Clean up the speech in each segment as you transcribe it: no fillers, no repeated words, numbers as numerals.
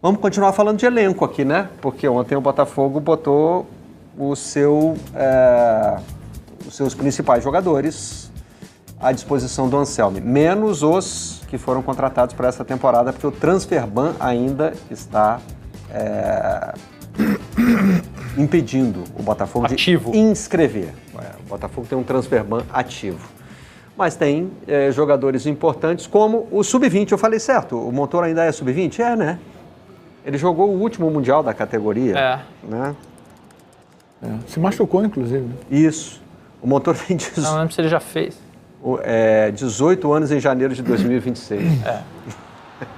Vamos continuar falando de elenco aqui, né? Porque ontem o Botafogo botou os seus principais jogadores à disposição do Anselmi, menos os que foram contratados para essa temporada, porque o transfer ban ainda está impedindo o Botafogo ativo. De inscrever. O Botafogo tem um transfer ban ativo. Mas tem jogadores importantes como o Sub-20. Eu falei certo, o Montoro ainda é Sub-20? É, né? Ele jogou o último Mundial da categoria. Né? Se machucou, inclusive. Né? Isso. O Montoro tem Não lembro se ele já fez. 18 anos em janeiro de 2026.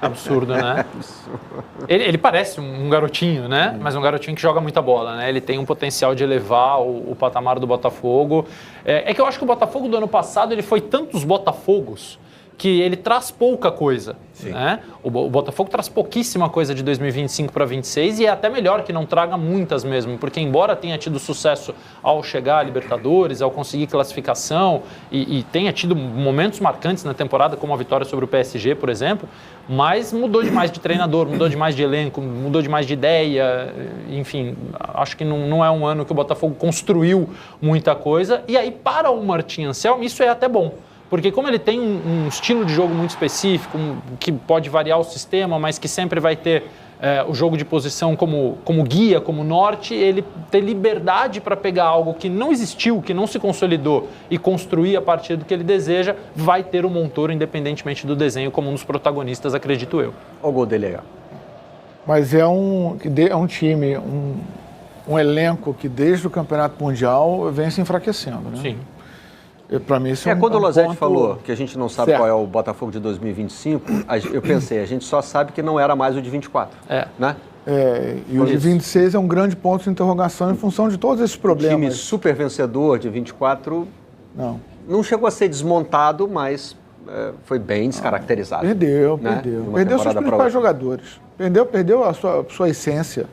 Absurdo, né? Ele parece um garotinho, né? Mas um garotinho que joga muita bola, né? Ele tem um potencial de elevar o patamar do Botafogo. É que eu acho que o Botafogo do ano passado, ele foi tantos Botafogos que ele traz pouca coisa. Né? O Botafogo traz pouquíssima coisa de 2025 para 2026 e é até melhor que não traga muitas mesmo, porque embora tenha tido sucesso ao chegar à Libertadores, ao conseguir classificação e tenha tido momentos marcantes na temporada, como a vitória sobre o PSG, por exemplo, mas mudou demais de treinador, mudou demais de elenco, mudou demais de ideia, enfim, acho que não é um ano que o Botafogo construiu muita coisa, e aí para o Martim Anselmi isso é até bom. Porque como ele tem um estilo de jogo muito específico, que pode variar o sistema, mas que sempre vai ter o jogo de posição como guia, como norte, ele ter liberdade para pegar algo que não existiu, que não se consolidou e construir a partir do que ele deseja, vai ter o Montoro, independentemente do desenho, como um dos protagonistas, acredito eu. O gol dele é. Mas é um time, um elenco que desde o Campeonato Mundial vem se enfraquecendo, né? Sim. Para mim, isso é quando o Losetti ponto... falou que a gente não sabe qual é o Botafogo de 2025, eu pensei, a gente só sabe que não era mais o de 24, né? E o de 26 é um grande ponto de interrogação em função de todos esses problemas. O time super vencedor de 24 não chegou a ser desmontado, mas foi bem descaracterizado. Perdeu seus principais jogadores. Perdeu a sua essência.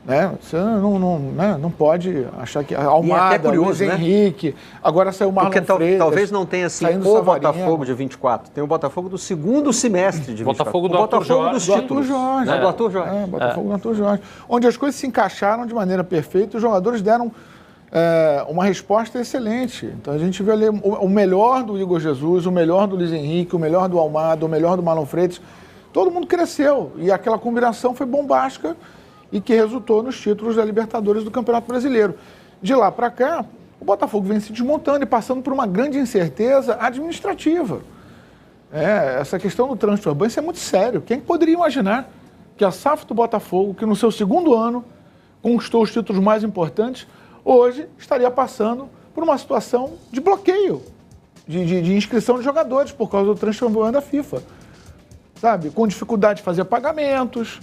Né? Você não pode achar que Almada, curioso, Luiz Henrique, agora saiu o Marlon Freitas. Talvez não tenha assim o Botafogo de 24, tem o Botafogo do segundo semestre de 24. Botafogo do Arthur Jorge. Do Arthur Jorge. Do Arthur Jorge. Botafogo do Arthur Jorge. Onde as coisas se encaixaram de maneira perfeita, os jogadores deram uma resposta excelente. Então a gente vê ali o melhor do Igor Jesus, o melhor do Luiz Henrique, o melhor do Almada, o melhor do Marlon Freitas. Todo mundo cresceu e aquela combinação foi bombástica e que resultou nos títulos da Libertadores do Campeonato Brasileiro. De lá para cá, o Botafogo vem se desmontando e passando por uma grande incerteza administrativa. Essa questão do transfer ban, isso é muito sério. Quem poderia imaginar que a SAF do Botafogo, que no seu segundo ano conquistou os títulos mais importantes, hoje estaria passando por uma situação de bloqueio, de inscrição de jogadores por causa do transfer ban da FIFA. Sabe? Com dificuldade de fazer pagamentos,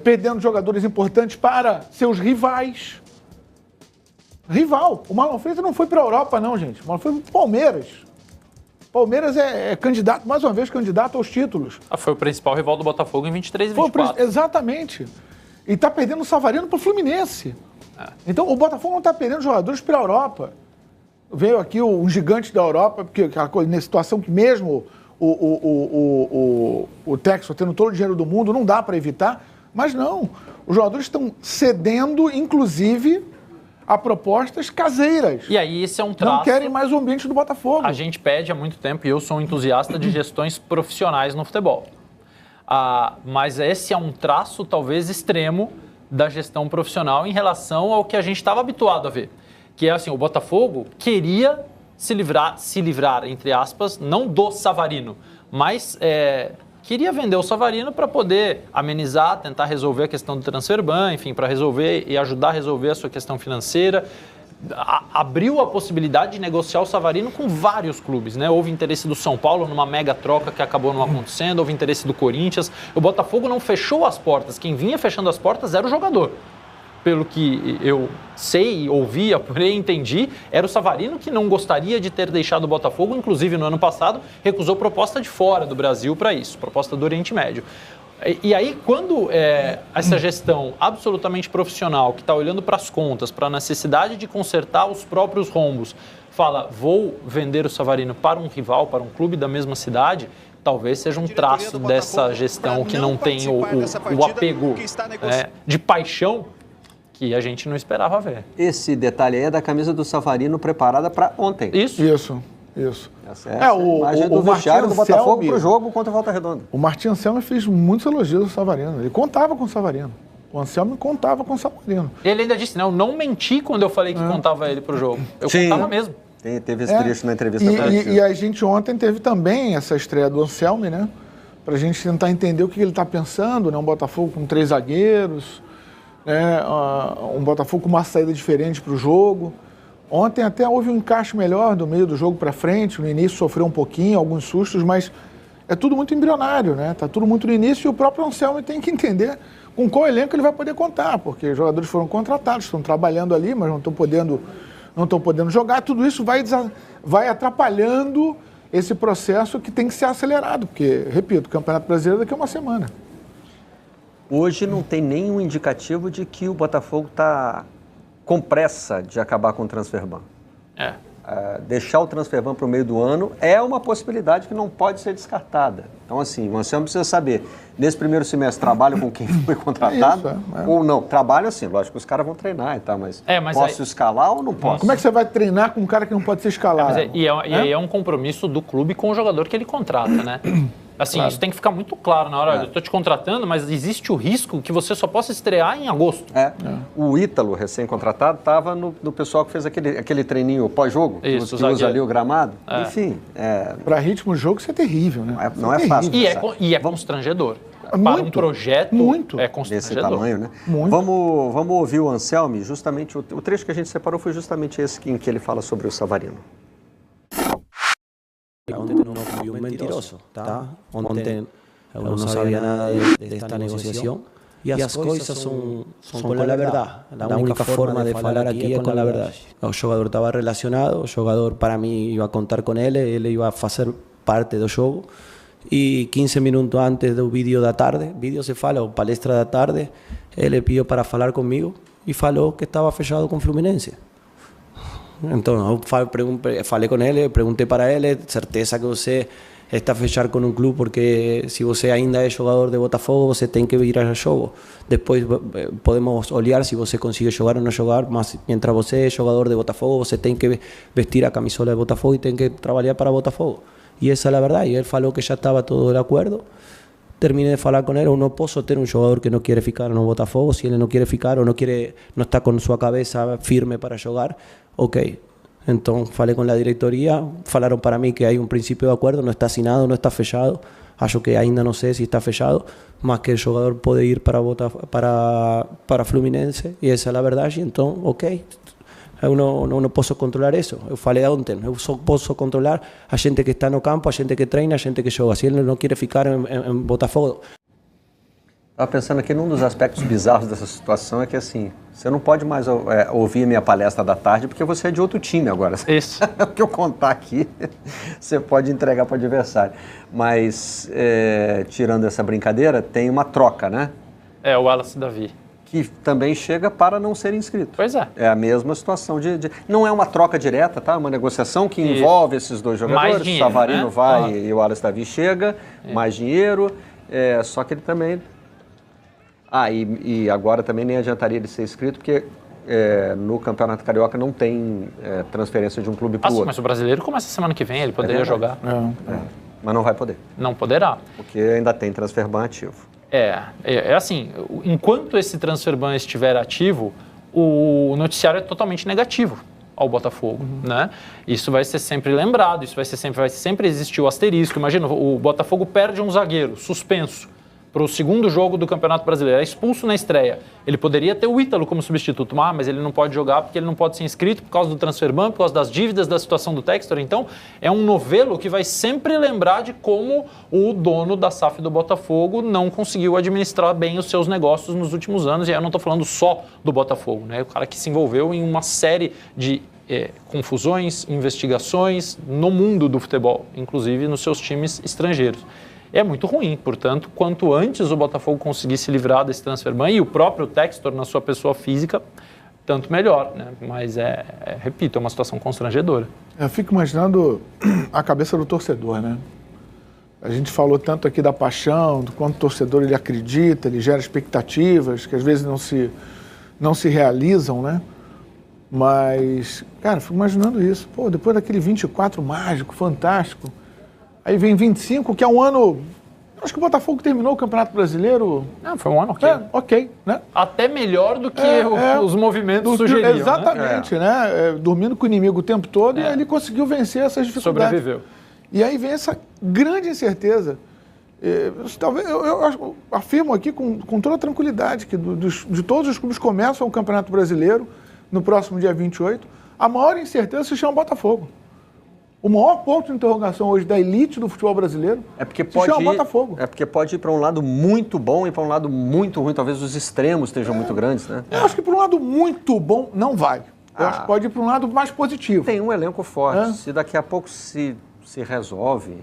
perdendo jogadores importantes para seus rivais. Rival. O Marlon Freitas não foi para a Europa, não, gente. O Marlon foi para o Palmeiras. Palmeiras é candidato, mais uma vez, candidato aos títulos. Foi o principal rival do Botafogo em 23 e 24. Exatamente. E está perdendo o Savarino para o Fluminense. Então, o Botafogo não está perdendo jogadores para a Europa. Veio aqui um gigante da Europa, porque aquela coisa, nessa situação que mesmo o Texas tendo todo o dinheiro do mundo, não dá para evitar. Mas não, os jogadores estão cedendo, inclusive, a propostas caseiras. E aí esse é um traço... Não querem mais o ambiente do Botafogo. A gente pede há muito tempo, e eu sou um entusiasta de gestões profissionais no futebol. Mas esse é um traço, talvez, extremo da gestão profissional em relação ao que a gente estava habituado a ver. Que é assim, o Botafogo queria se livrar, entre aspas, não do Savarino, mas... queria vender o Savarino para poder amenizar, tentar resolver a questão do transfer ban, enfim, para resolver e ajudar a resolver a sua questão financeira. Abriu a possibilidade de negociar o Savarino com vários clubes, né? Houve interesse do São Paulo numa mega troca que acabou não acontecendo, houve interesse do Corinthians. O Botafogo não fechou as portas, quem vinha fechando as portas era o jogador. Pelo que eu sei, ouvi, apurei, entendi, era o Savarino que não gostaria de ter deixado o Botafogo, inclusive no ano passado, recusou proposta de fora do Brasil para isso, proposta do Oriente Médio. E aí, quando essa gestão absolutamente profissional, que está olhando para as contas, para a necessidade de consertar os próprios rombos, fala, vou vender o Savarino para um rival, para um clube da mesma cidade, talvez seja um traço dessa gestão que não tem o apego de paixão que a gente não esperava ver. Esse detalhe aí é da camisa do Savarino preparada para ontem. Isso. Essa é a imagem do vestiário do Botafogo para o jogo contra a Volta Redonda. O Martim Anselmi fez muitos elogios ao Savarino. Ele contava com o Savarino. O Anselmi contava com o Savarino. Ele ainda disse, eu não menti quando eu falei que contava ele para o jogo. Eu contava mesmo. Teve esse trecho na entrevista. E a gente ontem teve também essa estreia do Anselmi, né? Pra gente tentar entender o que ele está pensando, né? Um Botafogo com 3 zagueiros, né? Um Botafogo com uma saída diferente para o jogo. Ontem até houve um encaixe melhor do meio do jogo para frente. No início sofreu um pouquinho, alguns sustos, mas é tudo muito embrionário, né? Tá tudo muito no início e o próprio Anselmi tem que entender com qual elenco ele vai poder contar, porque os jogadores foram contratados, estão trabalhando ali, mas não estão podendo jogar. Tudo isso vai atrapalhando esse processo que tem que ser acelerado, porque, repito, o Campeonato Brasileiro daqui a uma semana. Hoje não tem nenhum indicativo de que o Botafogo está com pressa de acabar com o transferban. Deixar o transferban para o meio do ano é uma possibilidade que não pode ser descartada. Então, assim, o Anselmo precisa saber, nesse primeiro semestre, trabalho com quem foi contratado ou não? Trabalho assim, lógico que os caras vão treinar e tal, mas posso escalar ou não posso? Como é que você vai treinar com um cara que não pode ser escalado? E aí é um compromisso do clube com o jogador que ele contrata, né? Assim, isso tem que ficar muito claro na hora. Eu estou te contratando, mas existe o risco que você só possa estrear em agosto. O Ítalo, recém-contratado, estava no pessoal que fez aquele treininho pós-jogo, que usa ali o gramado. Enfim. Para ritmo de jogo, isso é terrível, né? Não é fácil. E é constranjedor. Para um projeto, é constrangedor. Desse tamanho, né? Muito. Vamos ouvir o Anselmi, justamente, o trecho que a gente separou foi justamente esse em que ele fala sobre o Savarino. Ontem no fui un mentiroso, tá? Ontem eu não sabia nada desta negociação e as coisas são com a verdade. A única forma de falar aqui é com a verdade. O jogador estava relacionado, o jogador para mim ia contar com ele ia fazer parte do jogo. E 15 minutos antes do vídeo da tarde, vídeo se fala, ou palestra da tarde, ele pediu para falar comigo e falou que estava fechado com Fluminense. Então, eu falei com ele, perguntei para ele, certeza que você está fechado com um clube, porque se você ainda é jogador de Botafogo, você tem que ir ao jogo. Depois podemos olhar se você consegue jogar ou não jogar, mas mientras você é jogador de Botafogo, você tem que vestir a camisola de Botafogo e tem que trabalhar para Botafogo. E essa é a verdade. E ele falou que já estava todo de acordo. Terminé de falar com ele, eu não posso ter um jogador que não quer ficar no Botafogo, se ele não quer ficar ou não está com sua cabeça firme para jogar, ok. Então falei com a diretoria, falaram para mim que há um princípio de acordo, não está assinado, não está fechado, acho que ainda não sei se está fechado, mas que o jogador pode ir para Fluminense, e essa é a verdade, então ok. Eu não posso controlar isso. Eu falei ontem, eu só posso controlar a gente que está no campo, a gente que treina, a gente que joga. Se ele não quer ficar em Botafogo... Estava pensando aqui num dos aspectos bizarros dessa situação é que, assim, você não pode mais ouvir minha palestra da tarde porque você é de outro time agora. Isso. O que eu contar aqui, você pode entregar para o adversário. Mas, tirando essa brincadeira, tem uma troca, né? É, o Wallace Davi. Que também chega para não ser inscrito. Pois é. É a mesma situação não é uma troca direta, tá? Uma negociação que envolve esses dois jogadores. Mais dinheiro, Savarino né? vai e o Wallace Davi chega, mais dinheiro. Só que ele também... e agora também nem adiantaria ele ser inscrito, porque no Campeonato Carioca não tem transferência de um clube para o outro. Mas o brasileiro começa semana que vem, ele poderia jogar. Mas não vai poder. Não poderá. Porque ainda tem transferban ativo. Assim, enquanto esse transferban estiver ativo, o noticiário é totalmente negativo ao Botafogo, né? Isso vai ser sempre lembrado, vai sempre existir o asterisco. Imagina, o Botafogo perde um zagueiro suspenso para o segundo jogo do Campeonato Brasileiro, é expulso na estreia. Ele poderia ter o Ítalo como substituto, mas ele não pode jogar porque ele não pode ser inscrito por causa do transferban, por causa das dívidas, da situação do Textor. Então, é um novelo que vai sempre lembrar de como o dono da SAF do Botafogo não conseguiu administrar bem os seus negócios nos últimos anos. E aí eu não estou falando só do Botafogo, né? O cara que se envolveu em uma série de confusões, investigações no mundo do futebol, inclusive nos seus times estrangeiros. É muito ruim, portanto, quanto antes o Botafogo conseguir se livrar desse transferban e o próprio Textor na sua pessoa física, tanto melhor, né? Mas repito, é uma situação constrangedora. Eu fico imaginando a cabeça do torcedor, né? A gente falou tanto aqui da paixão, do quanto o torcedor ele acredita, ele gera expectativas que às vezes não se realizam, né? Mas, cara, fico imaginando isso. Pô, depois daquele 24 mágico, fantástico, aí vem 25, que é um ano... Acho que o Botafogo terminou o Campeonato Brasileiro... Foi um ano ok. Ok, né? Até melhor do que os movimentos sugeriam. Exatamente, né? Dormindo com o inimigo o tempo todo, e aí ele conseguiu vencer essas dificuldades. Sobreviveu. E aí vem essa grande incerteza. Talvez eu afirmo aqui com toda a tranquilidade que de todos os clubes que começam o Campeonato Brasileiro no próximo dia 28, a maior incerteza se chama Botafogo. O maior ponto de interrogação hoje da elite do futebol brasileiro se chama Botafogo. É porque pode ir para um lado muito bom e para um lado muito ruim. Talvez os extremos estejam muito grandes, né? Eu acho que para um lado muito bom não vai. Eu acho que pode ir para um lado mais positivo. Tem um elenco forte. Se daqui a pouco se resolve,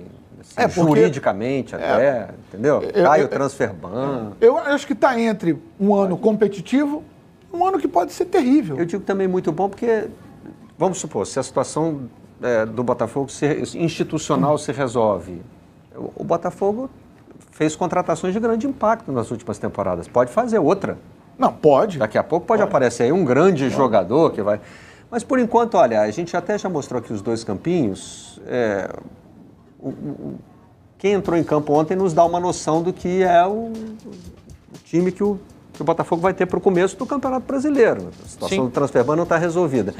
juridicamente até, entendeu? Cai o transfer ban. Eu acho que está entre um ano competitivo e um ano que pode ser terrível. Eu digo também muito bom porque, vamos supor, se a situação do Botafogo institucional se resolve, o Botafogo fez contratações de grande impacto nas últimas temporadas. Pode fazer outra. Não, pode. Daqui a pouco pode aparecer aí um grande jogador que vai... Mas, por enquanto, olha, a gente até já mostrou aqui os dois campinhos. Quem entrou em campo ontem nos dá uma noção do que é o time que o Botafogo vai ter para o começo do Campeonato Brasileiro. A situação do transfer ban não está resolvida.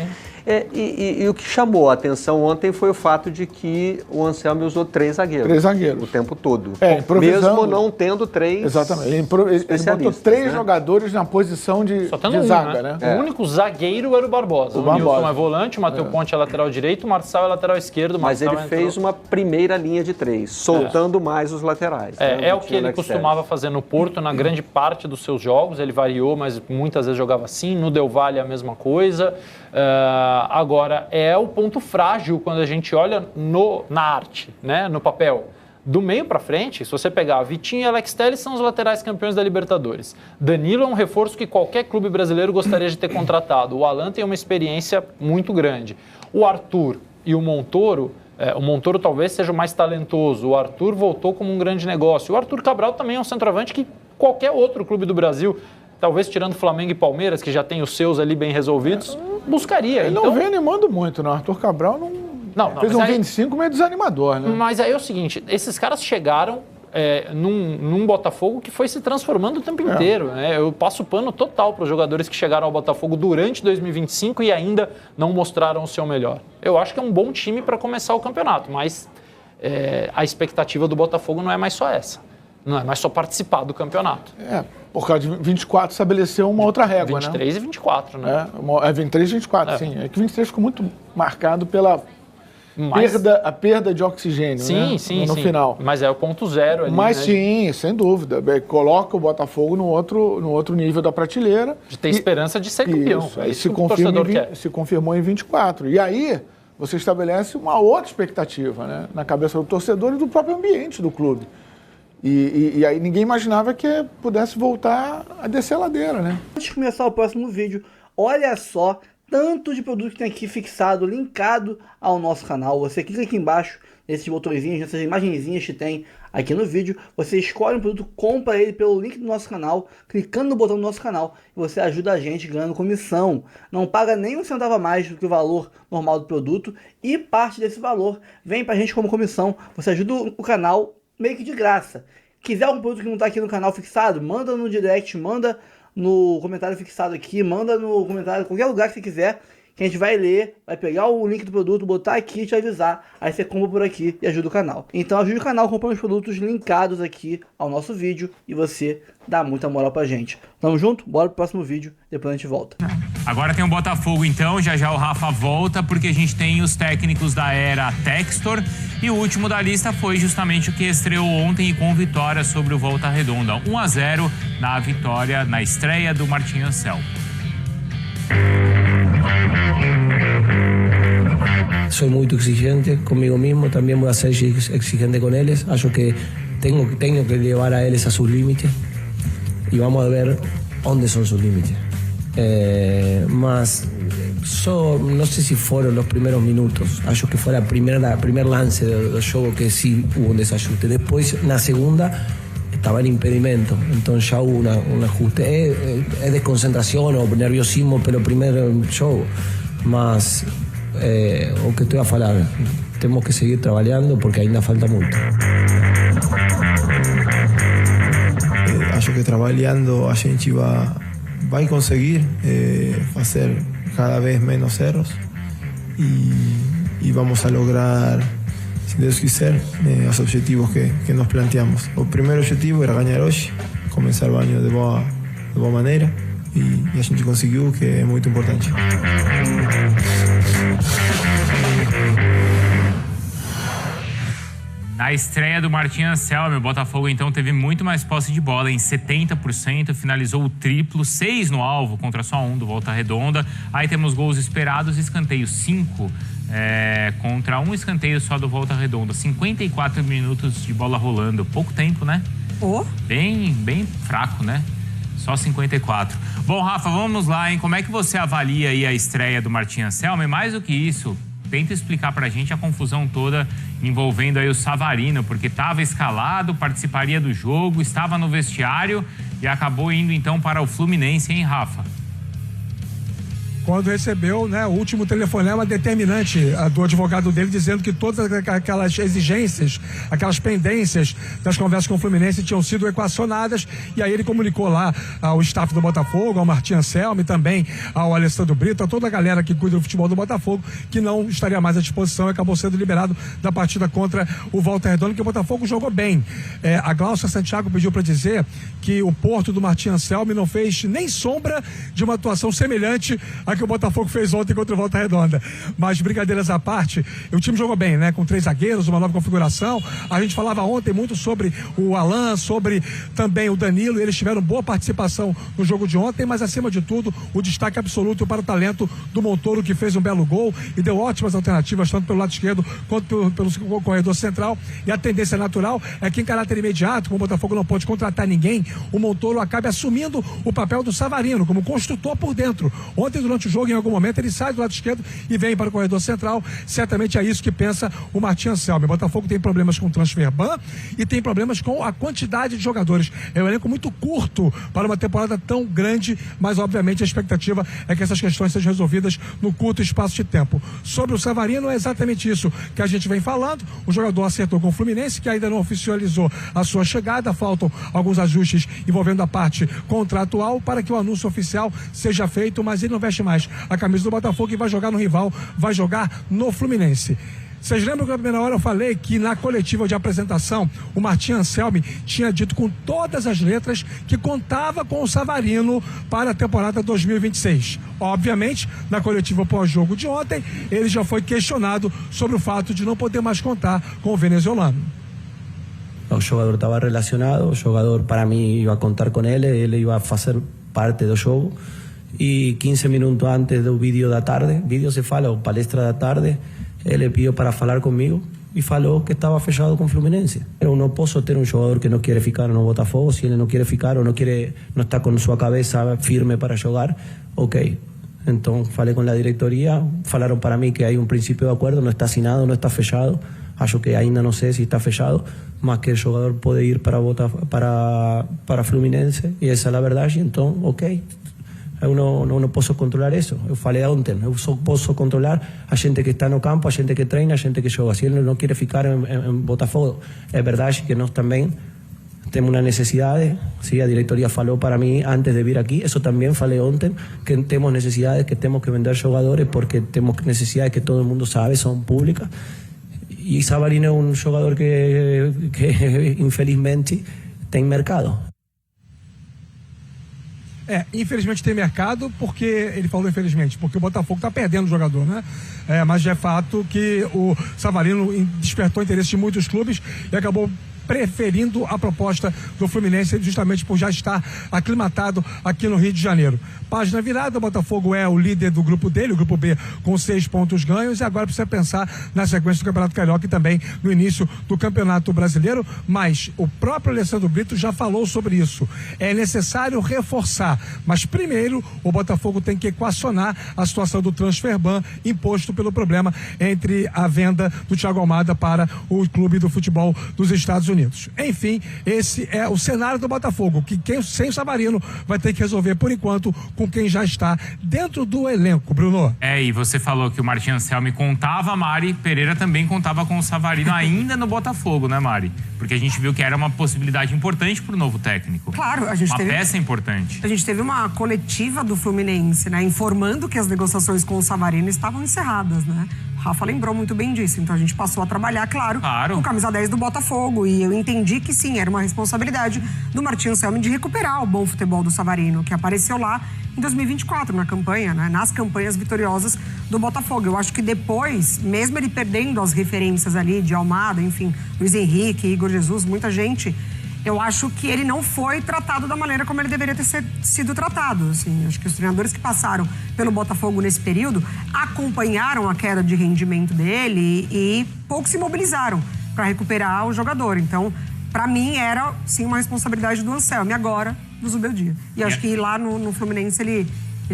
E o que chamou a atenção ontem foi o fato de que o Anselmi usou 3 zagueiros. 3 zagueiros. O tempo todo. Improvisando. Mesmo não tendo 3 Exatamente. Ele botou 3 jogadores na posição de zaga, né? O único zagueiro era o Barbosa. O Nilson é volante, o Matheus Ponte é lateral direito, o Marçal é lateral esquerdo. Mas ele fez uma primeira linha de 3, soltando mais os laterais. É o que ele costumava fazer no Porto na grande parte dos seus jogos. Ele variou, mas muitas vezes jogava assim. No Del Valle a mesma coisa. Agora, é o ponto frágil quando a gente olha na arte, né? No papel. Do meio para frente, se você pegar Vitinho e Alex Telles, são os laterais campeões da Libertadores. Danilo é um reforço que qualquer clube brasileiro gostaria de ter contratado. O Alan tem uma experiência muito grande. O Arthur e o Montoro talvez seja o mais talentoso. O Arthur voltou como um grande negócio. O Arthur Cabral também é um centroavante que qualquer outro clube do Brasil, talvez tirando Flamengo e Palmeiras, que já tem os seus ali bem resolvidos, buscaria. Ele não vem animando muito, não. Arthur Cabral fez um 25 meio desanimador, né? Mas aí é o seguinte, esses caras chegaram num Botafogo que foi se transformando o tempo inteiro. Né? Eu passo pano total para os jogadores que chegaram ao Botafogo durante 2025 e ainda não mostraram o seu melhor. Eu acho que é um bom time para começar o campeonato, mas a expectativa do Botafogo não é mais só essa. Não é mais só participar do campeonato. Por causa de 24 estabeleceu uma outra régua, 23 e 24, né? 23 e 24, sim. É que 23 ficou muito marcado pela a perda de oxigênio, no final. Mas é o ponto zero ali, Mas sim, sem dúvida. Coloca o Botafogo no outro nível da prateleira. De ter esperança de ser campeão. Isso. Aí se confirmou em 24. E aí você estabelece uma outra expectativa, né? Na cabeça do torcedor e do próprio ambiente do clube. E aí ninguém imaginava que pudesse voltar a descer a ladeira, né? Antes de começar o próximo vídeo, olha só tanto de produto que tem aqui fixado, linkado ao nosso canal. Você clica aqui embaixo, nesses botõezinhos, nessas imagenzinhas que tem aqui no vídeo. Você escolhe um produto, compra ele pelo link do nosso canal, clicando no botão do nosso canal, e você ajuda a gente ganhando comissão. Não paga nem um centavo a mais do que o valor normal do produto, e parte desse valor vem pra gente como comissão. Você ajuda o canal meio que de graça. Quiser algum produto que não está aqui no canal fixado, manda no direct, manda no comentário fixado aqui, manda no comentário, qualquer lugar que você quiser, que a gente vai ler, vai pegar o link do produto, botar aqui e te avisar. Aí você compra por aqui e ajuda o canal. Então ajude o canal comprando os produtos linkados aqui ao nosso vídeo e você dá muita moral pra gente. Tamo junto? Bora pro próximo vídeo, depois a gente volta. Agora tem o Botafogo então, já o Rafa volta, porque a gente tem os técnicos da era Textor, e o último da lista foi justamente o que estreou ontem e com vitória sobre o Volta Redonda. 1-0 na vitória, na estreia do Martín Anselmi. Soy muy exigente conmigo mismo, también voy a ser exigente con ellos. Acho que tengo que llevar a ellos a sus límites y vamos a ver dónde son sus límites. Mas no sé si fueron los primeros minutos. Acho que fue primer lance del juego que sí hubo un desajuste. Después, en la segunda, estaba el impedimento. Entonces ya hubo un ajuste. Es desconcentración o nerviosismo pelo primeiro jogo. Mas, o que estoy a falar, temos que seguir trabalhando porque ainda falta muito. Acho que trabalhando a gente vai conseguir fazer cada vez menos erros y vamos a lograr, si Dios quiser, los objetivos que nos planteamos. O primeiro objetivo era ganhar hoje, começar o ano de boa maneira e a gente conseguiu, que é muito importante. Na estreia do Martin Anselmi, o Botafogo então teve muito mais posse de bola, em 70%, finalizou o triplo, 6 no alvo contra só 1 do Volta Redonda. Aí temos gols esperados, escanteio 5 contra 1 escanteio só do Volta Redonda. 54 minutos de bola rolando, pouco tempo, né? Bem fraco, né? Só 54. Bom, Rafa, vamos lá, hein? Como é que você avalia aí a estreia do Martin Anselmi? Mais do que isso, tenta explicar pra gente a confusão toda envolvendo aí o Savarino, porque estava escalado, participaria do jogo, estava no vestiário e acabou indo então para o Fluminense, hein, Rafa? Quando recebeu, né, o último telefonema determinante do advogado dele, dizendo que todas aquelas exigências, aquelas pendências das conversas com o Fluminense tinham sido equacionadas, e aí ele comunicou lá ao staff do Botafogo, ao Martin Anselmi, também ao Alessandro Brito, a toda a galera que cuida do futebol do Botafogo, que não estaria mais à disposição e acabou sendo liberado da partida contra o Volta Redonda, que o Botafogo jogou bem. A Glaucia Santiago pediu para dizer que o Porto do Martin Anselmi não fez nem sombra de uma atuação semelhante a que o Botafogo fez ontem contra o Volta Redonda. Mas, brincadeiras à parte, o time jogou bem, né? Com 3 zagueiros, uma nova configuração. A gente falava ontem muito sobre o Alan, sobre também o Danilo, e eles tiveram boa participação no jogo de ontem, mas, acima de tudo, o destaque absoluto para o talento do Montoro, que fez um belo gol e deu ótimas alternativas, tanto pelo lado esquerdo quanto pelo corredor central. E a tendência natural é que, em caráter imediato, como o Botafogo não pode contratar ninguém, o Montoro acabe assumindo o papel do Savarino, como construtor por dentro. Ontem, durante o jogo, em algum momento, ele sai do lado esquerdo e vem para o corredor central. Certamente é isso que pensa o Martin Anselmi. O Botafogo tem problemas com o transfer ban e tem problemas com a quantidade de jogadores. É um elenco muito curto para uma temporada tão grande, mas obviamente a expectativa é que essas questões sejam resolvidas no curto espaço de tempo. Sobre o Savarino, é exatamente isso que a gente vem falando. O jogador acertou com o Fluminense, que ainda não oficializou a sua chegada. Faltam alguns ajustes envolvendo a parte contratual para que o anúncio oficial seja feito, mas ele não veste mais a camisa do Botafogo e vai jogar no rival, vai jogar no Fluminense. Vocês lembram que na primeira hora eu falei que na coletiva de apresentação o Martin Anselmi tinha dito com todas as letras que contava com o Savarino para a temporada 2026. Obviamente, na coletiva pós-jogo de ontem, ele já foi questionado sobre o fato de não poder mais contar com o venezuelano. O jogador estava relacionado, o jogador para mim ia contar com ele ia fazer parte do jogo. E 15 minutos antes do vídeo da tarde, vídeo se fala, ou palestra da tarde, ele pediu para falar comigo e falou que estava fechado com o Fluminense. Eu não posso ter um jogador que não quer ficar no Botafogo, se ele não quer ficar ou não está com sua cabeça firme para jogar, ok. Então falei com a diretoria, falaram para mim que há um princípio de acordo, não está assinado, não está fechado. Acho que ainda não sei se está fechado, mas que o jogador pode ir para Fluminense, e essa é a verdade, então ok. Eu não posso controlar isso. Eu falei ontem, eu só posso controlar a gente que está no campo, a gente que treina, a gente que joga. Se ele não quer ficar em Botafogo, é verdade que nós também temos uma necessidade. Sim, a diretoria falou para mim antes de vir aqui, isso também falei ontem, que temos necessidades, que temos que vender jogadores, porque temos necessidades que todo mundo sabe, são públicas. E Savarino é um jogador que infelizmente tem mercado. Infelizmente tem mercado, porque ele falou infelizmente, porque o Botafogo está perdendo o jogador, né? Mas já é fato que o Savarino despertou interesse de muitos clubes e acabou preferindo a proposta do Fluminense, justamente por já estar aclimatado aqui no Rio de Janeiro. Página virada, o Botafogo é o líder do grupo dele, o grupo B, com 6 pontos ganhos, e agora precisa pensar na sequência do Campeonato Carioca e também no início do Campeonato Brasileiro, mas o próprio Alessandro Brito já falou sobre isso. É necessário reforçar, mas primeiro o Botafogo tem que equacionar a situação do transfer-ban imposto pelo problema entre a venda do Thiago Almada para o clube do futebol dos Estados Unidos. Enfim, esse é o cenário do Botafogo, que sem o Savarino vai ter que resolver por enquanto com quem já está dentro do elenco, Bruno. E você falou que o Martin Anselmi contava, Mari Pereira também contava com o Savarino ainda no Botafogo, né, Mari? Porque a gente viu que era uma possibilidade importante para o novo técnico. Claro, a gente uma peça importante. A gente teve uma coletiva do Fluminense, né, informando que as negociações com o Savarino estavam encerradas, né? Rafa lembrou muito bem disso, então a gente passou a trabalhar, claro, com camisa 10 do Botafogo, e eu entendi que sim, era uma responsabilidade do Martin Anselmi de recuperar o bom futebol do Savarino, que apareceu lá em 2024, na campanha, né, nas campanhas vitoriosas do Botafogo. Eu acho que depois, mesmo ele perdendo as referências ali de Almada, enfim, Luiz Henrique, Igor Jesus, muita gente, eu acho que ele não foi tratado da maneira como ele deveria ter sido tratado. Assim, acho que os treinadores que passaram pelo Botafogo nesse período acompanharam a queda de rendimento dele e pouco se mobilizaram para recuperar o jogador. Então, para mim, era sim uma responsabilidade do Anselmi, agora do Zubeldia. E acho que lá no Fluminense ele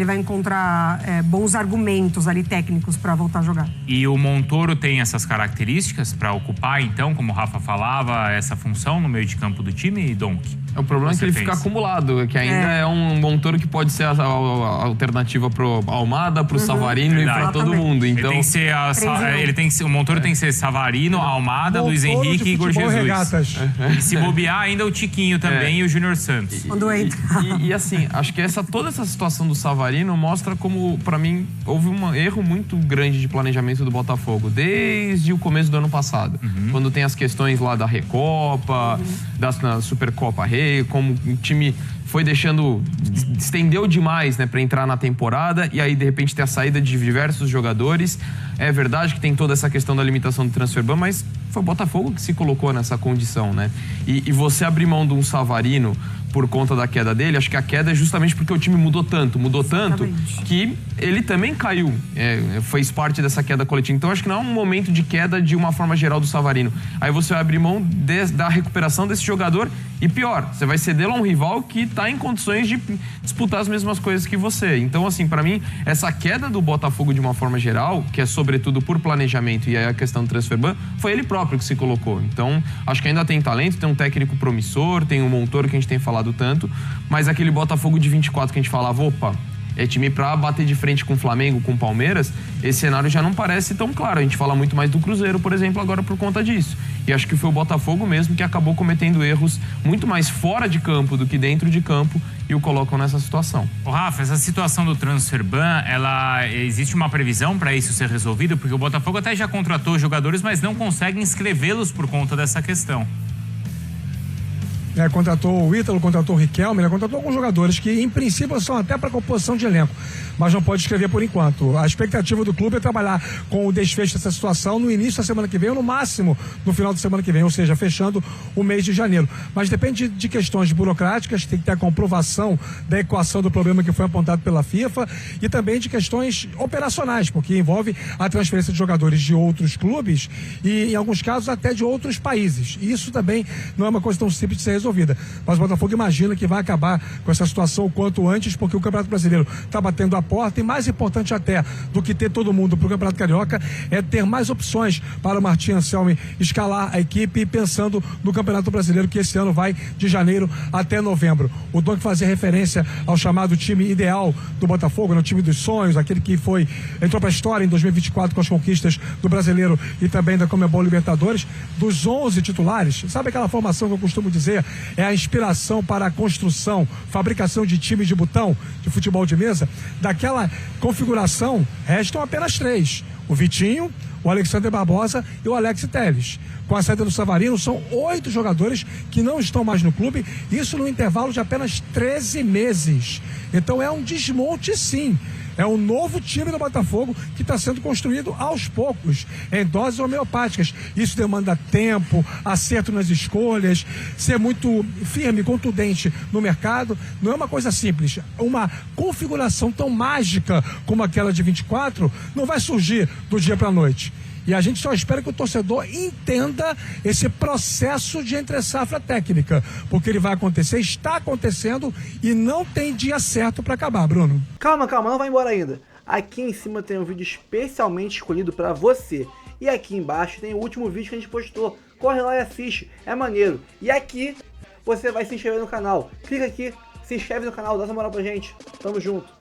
vai encontrar bons argumentos ali técnicos para voltar a jogar. E o Montoro tem essas características para ocupar, então, como o Rafa falava, essa função no meio de campo do time, Donk? O problema é que ele fica acumulado, que ainda é um Montoro que pode ser a alternativa pro Almada, pro Savarino e para todo mundo. Então, o Montoro tem que ser Savarino, Almada, Luiz Henrique e Igor Jesus. E se bobear, ainda o Tiquinho também e o Júnior Santos. E assim, acho que toda essa situação do Savarino mostra como, para mim, houve um erro muito grande de planejamento do Botafogo, desde o começo do ano passado. Quando tem as questões lá da Recopa, da Supercopa Rei, como o time foi estendeu demais, né, para entrar na temporada, e aí de repente tem a saída de diversos jogadores. É verdade que tem toda essa questão da limitação do transfer-ban, mas foi o Botafogo que se colocou nessa condição, né? E você abrir mão de um Savarino por conta da queda dele, acho que a queda é justamente porque o time mudou tanto que ele também caiu, fez parte dessa queda coletiva. Então acho que não é um momento de queda de uma forma geral do Savarino. Aí você vai abrir mão da recuperação desse jogador e pior, você vai cedê-lo a um rival que está em condições de disputar as mesmas coisas que você. Então assim, para mim, essa queda do Botafogo de uma forma geral, que é sobretudo por planejamento e aí a questão do transfer-ban, foi ele próprio que se colocou. Então acho que ainda tem talento, tem um técnico promissor, tem um Montoro que a gente tem falado tanto, mas aquele Botafogo de 24 que a gente falava, opa, é time pra bater de frente com o Flamengo, com o Palmeiras, esse cenário já não parece tão claro. A gente fala muito mais do Cruzeiro, por exemplo, agora por conta disso. E acho que foi o Botafogo mesmo que acabou cometendo erros muito mais fora de campo do que dentro de campo e o colocam nessa situação. Ô Rafa, essa situação do transfer-ban, existe uma previsão para isso ser resolvido? Porque o Botafogo até já contratou jogadores, mas não consegue inscrevê-los por conta dessa questão. Contratou o Ítalo, contratou o Riquelme, contratou alguns jogadores que, em princípio, são até para composição de elenco, mas não pode escrever por enquanto. A expectativa do clube é trabalhar com o desfecho dessa situação no início da semana que vem, ou no máximo no final da semana que vem, ou seja, fechando o mês de janeiro. Mas depende de questões burocráticas, tem que ter a comprovação da equação do problema que foi apontado pela FIFA e também de questões operacionais, porque envolve a transferência de jogadores de outros clubes e, em alguns casos, até de outros países. E isso também não é uma coisa tão simples de ser resolvida. Mas o Botafogo imagina que vai acabar com essa situação o quanto antes, porque o Campeonato Brasileiro está batendo a porta e, mais importante até do que ter todo mundo para o Campeonato Carioca, é ter mais opções para o Martin Anselmi escalar a equipe pensando no Campeonato Brasileiro, que esse ano vai de janeiro até novembro. O Donk fazia referência ao chamado time ideal do Botafogo, no time dos sonhos, aquele que entrou para a história em 2024 com as conquistas do Brasileiro e também da Conmebol Libertadores. Dos 11 titulares, sabe aquela formação que eu costumo dizer? É a inspiração para a construção, fabricação de times de botão, de futebol de mesa. Daquela configuração, restam apenas 3. O Vitinho, o Alexander Barbosa e o Alex Telles. Com a saída do Savarino, são 8 jogadores que não estão mais no clube, isso no intervalo de apenas 13 meses. Então é um desmonte, sim. É um novo time do Botafogo que está sendo construído aos poucos, em doses homeopáticas. Isso demanda tempo, acerto nas escolhas, ser muito firme, contundente no mercado. Não é uma coisa simples. Uma configuração tão mágica como aquela de 24 não vai surgir do dia para a noite. E a gente só espera que o torcedor entenda esse processo de entre-safra técnica, porque ele vai acontecer, está acontecendo e não tem dia certo para acabar, Bruno. Calma, não vai embora ainda. Aqui em cima tem um vídeo especialmente escolhido para você. E aqui embaixo tem o último vídeo que a gente postou. Corre lá e assiste, é maneiro. E aqui você vai se inscrever no canal. Clica aqui, se inscreve no canal, dá essa moral pra gente. Tamo junto.